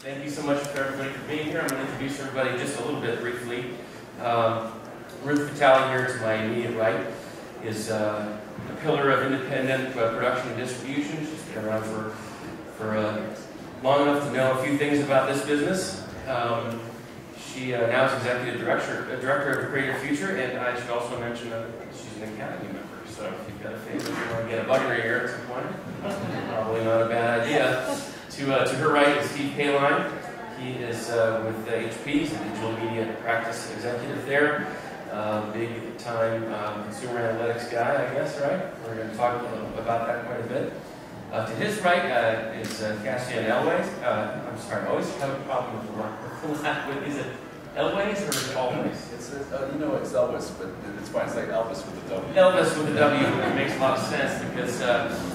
Thank you so much for everybody for being here. I'm going to introduce everybody just a little bit briefly. Ruth Vitale here to my immediate right is a pillar of independent production and distribution. She's been around for long enough to know a few things about this business. She now is executive director of CreativeFuture, and I should also mention that she's an Academy member. So if you've got a favor, if you want to get a bug in her ear at some point, probably not a bad idea. To her right is Steve Poehlein. He is with HP. He's a digital media practice executive there. Big time consumer analytics guy, I guess, right? We're going to talk about that quite a bit. To his right is Cassian Elwes. I'm sorry, I always have a problem with is it Elwes or is it Always? It's you know it's Elwes, but it's fine. It's like Elvis with a W. Elvis with a W. It makes a lot of sense because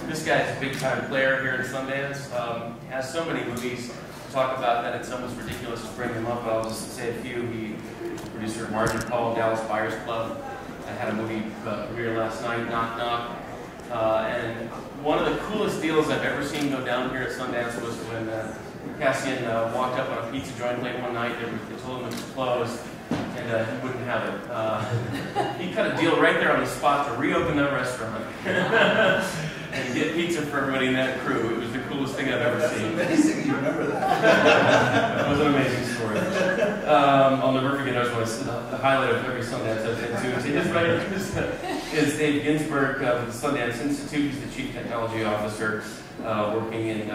this guy's a big time player here in Sundance. Has so many movies to talk about that it's almost ridiculous to bring them up. I'll just say a few. He producer of Margin Call, Dallas Buyers Club. I had a movie premiere last night, Knock Knock. And one of the coolest deals I've ever seen go down here at Sundance was when Cassian walked up on a pizza joint late one night. They told him it was closed, and he wouldn't have it. He cut a deal right there on the spot to reopen that restaurant and get pizza for everybody in that crew. It was the coolest thing I've ever seen. That's amazing you remember that. That was an amazing story. I'll never forget. It was the highlight of every Sundance I've been to. To his right is Dave Ginsberg with the Sundance Institute. He's the Chief Technology Officer, working in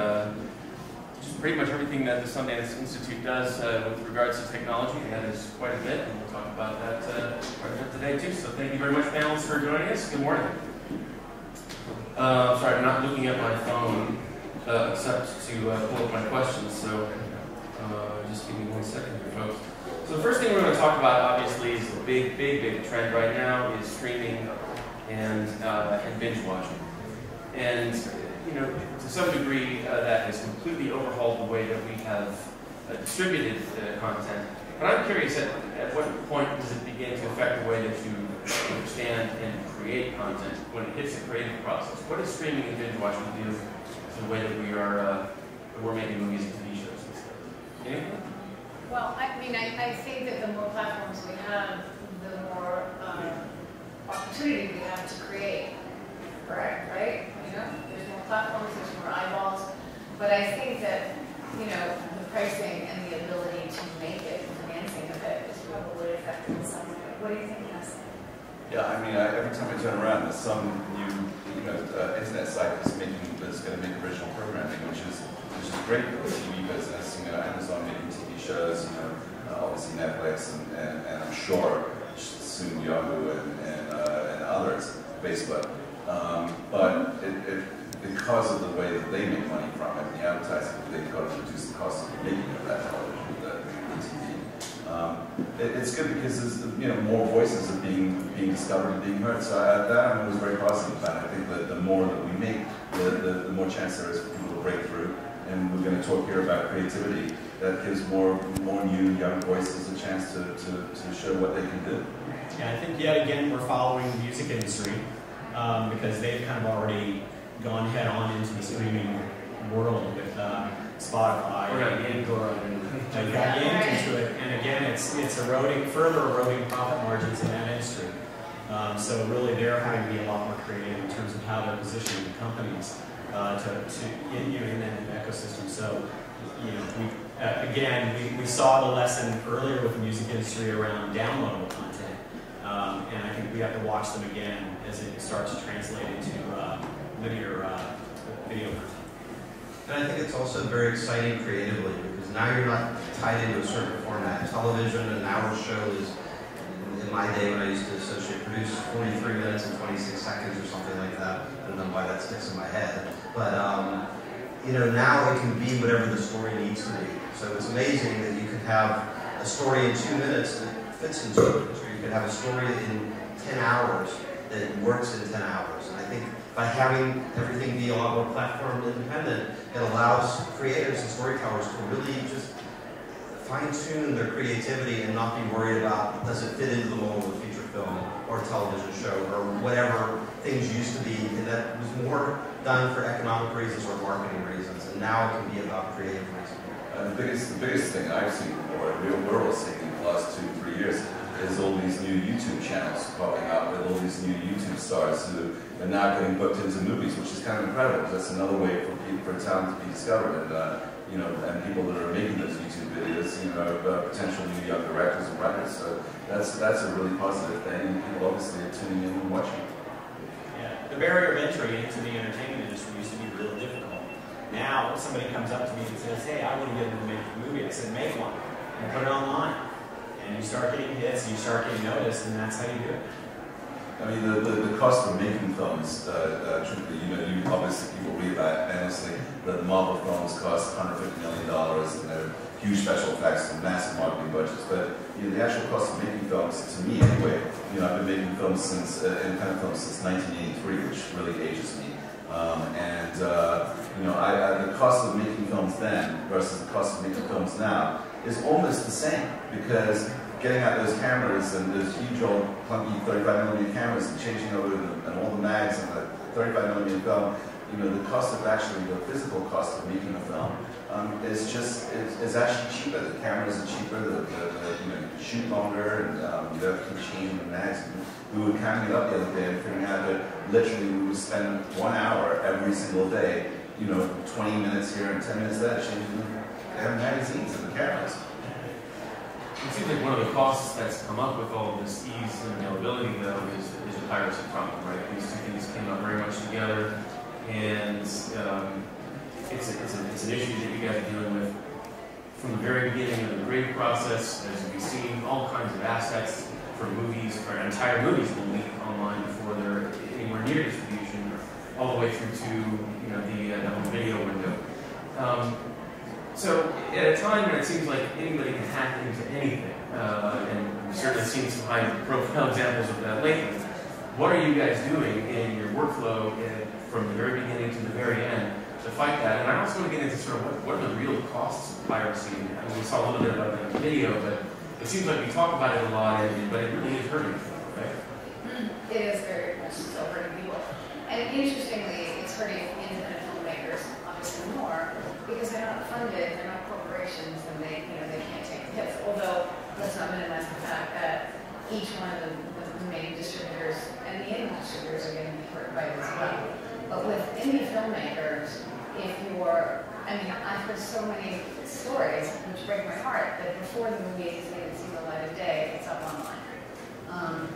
just pretty much everything that the Sundance Institute does with regards to technology, and that is quite a bit, and we'll talk about that quite a bit today too. So thank you very much, panelists, for joining us. Good morning. Sorry, I'm not looking at my phone except to pull up my questions, so just give me 1 second here, folks. So the first thing we're going to talk about, obviously, is the big trend right now is streaming and binge watching. And you know, to some degree, that has completely overhauled the way that we have distributed content. But I'm curious, at what point does it begin to affect the way that you understand and create content when it hits the creative process? What does streaming and binge watching do to the way that we're making movies and TV shows and stuff? Anything? Well, I mean, I think that the more platforms we have, the more opportunity we have to create. Right? You know, there's more platforms, there's more eyeballs. But I think that, you know, the pricing and the ability to make it, financing of it, is probably affected in some way. What do you think, Cassian? Yeah, I mean, every time I turn around, there's some new, internet site that's going to make original programming, which is great for the TV business. You know, Amazon making TV shows. You know, obviously Netflix and I'm sure soon Yahoo and others, Facebook. But because of the way that they make money from it, the advertising, they've got to reduce the cost of making of that television, the TV. It's good because there's more voices are being discovered and being heard. So that I was very positive about it. I think that the more that we make, the more chance there is for people to break through. And we're going to talk here about creativity that gives more new young voices a chance to show what they can do. Yeah, I think yet again we're following the music industry. Because they've kind of already gone head on into the streaming world with Spotify. We're going to get They've got into it, and again, it's further eroding profit margins in that industry. So really, they're having to be a lot more creative in terms of how they're positioning the companies in that ecosystem. So, we saw the lesson earlier with the music industry around downloadable content. And I think we have to watch them again as it starts to translate into video content. And I think it's also very exciting creatively because now you're not tied into a certain format. Television, an hour show is, in my day when I used to associate produce, 43 minutes and 26 seconds or something like that. I don't know why that sticks in my head. But now it can be whatever the story needs to be. So it's amazing that you can have a story in 2 minutes that fits in 2 minutes. You could have a story in 10 hours that works in 10 hours. And I think by having everything be a lot more platform independent, it allows creators and storytellers to really just fine-tune their creativity and not be worried about, does it fit into the mold of a feature film or a television show or whatever things used to be. And that was more done for economic reasons or marketing reasons, and now it can be about creative reasons. The biggest thing I've seen, or we're all seeing in the last 2-3 years, is all these new YouTube channels popping up with all these new YouTube stars who are now getting booked into movies, which is kind of incredible, because that's another way for people, for talent to be discovered, and you know, and people that are making those YouTube videos, you know, potential new young directors and writers. So that's a really positive thing, and people obviously are tuning in and watching. Yeah, the barrier of entry into the entertainment industry used to be real difficult. Now, if somebody comes up to me and says, "Hey, I want to get into making a movie," I said, "Make one and put it online." And you start getting hits, and you start getting noticed, and that's how you do it. I mean, the cost of making films, truthfully, you know, you obviously people read about it, endlessly, that Marvel films cost $150 million, you know, huge special effects and massive marketing budgets. But you know, the actual cost of making films, to me anyway, you know, I've been making films since independent films since 1983, which really ages me. You know, the cost of making films then versus the cost of making films now is almost the same, because getting out those cameras and those huge old clunky 35mm cameras and changing over and all the mags and the 35mm film, you know, the cost of actually, the physical cost of making a film is just, is actually cheaper. The cameras are cheaper, you know, you can shoot longer, and you don't keep changing the mags. We were counting it up the other day and figuring out that literally we would spend 1 hour every single day, you know, 20 minutes here and 10 minutes there, changing the magazines and the cameras. It seems like one of the costs that's come up with all of this ease and availability, though, is the piracy problem, right? These two things came up very much together, and it's an issue that you guys are dealing with from the very beginning of the creative process. As we've seen, all kinds of assets for movies, for entire movies will leak online before they're anywhere near distribution, all the way through to, you know, the home video window. So at a time when it seems like anybody can hack into anything, and we've certainly seen some high-profile examples of that lately, what are you guys doing in your workflow from the very beginning to the very end to fight that? And I also want to get into sort of what are the real costs of piracy? I mean, we saw a little bit about that in the video, but it seems like we talk about it a lot, but it really is hurting people, right? It is very much so hurting people. And interestingly, it's hurting independent filmmakers obviously more, because they're not funded, they're not corporations, and they can't take the hits. Although, let's not minimize the fact that each one of the main distributors and the indie distributors are getting hurt by this as well. But with indie filmmakers, I've heard so many stories which break my heart that before the movie has even seen the light of day, it's up online.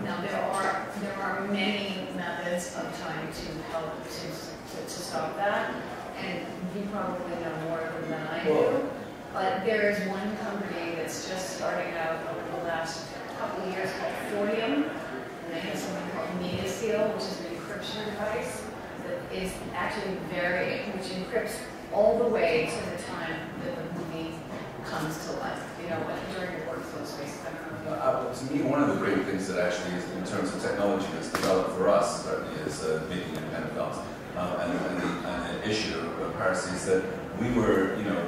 Now there are many methods of trying to help to stop that. And you probably know more than I do, but there is one company that's just starting out over the last couple of years called Fortium, and they have something called Media Seal, which is an encryption device that is actually which encrypts all the way to the time that the movie comes to life, you know, during your workflow space. To me, one of the great things that actually is, in terms of technology, that's developed for us, certainly, is making independent films. And the issue of piracy is that we were, you know,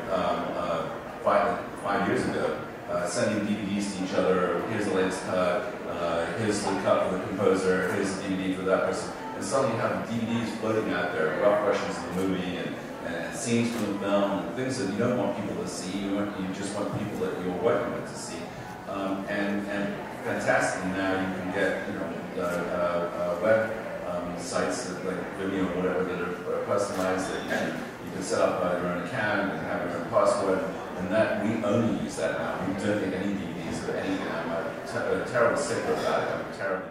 5 years ago, sending DVDs to each other. Here's the latest cut. Here's the cut for the composer. Here's the DVD for that person. And suddenly you have DVDs floating out there, rough versions of the movie and scenes from the film, and things that you don't want people to see. You just want people that you're working with to see. And fantastically, now you can get, you know, web sites that, like Vimeo or whatever, that are personalized, that you can set up your own account and have your own password, and that we only use that now. We don't get any DVDs or anything. I'm a terrible stickler about it. I'm terribly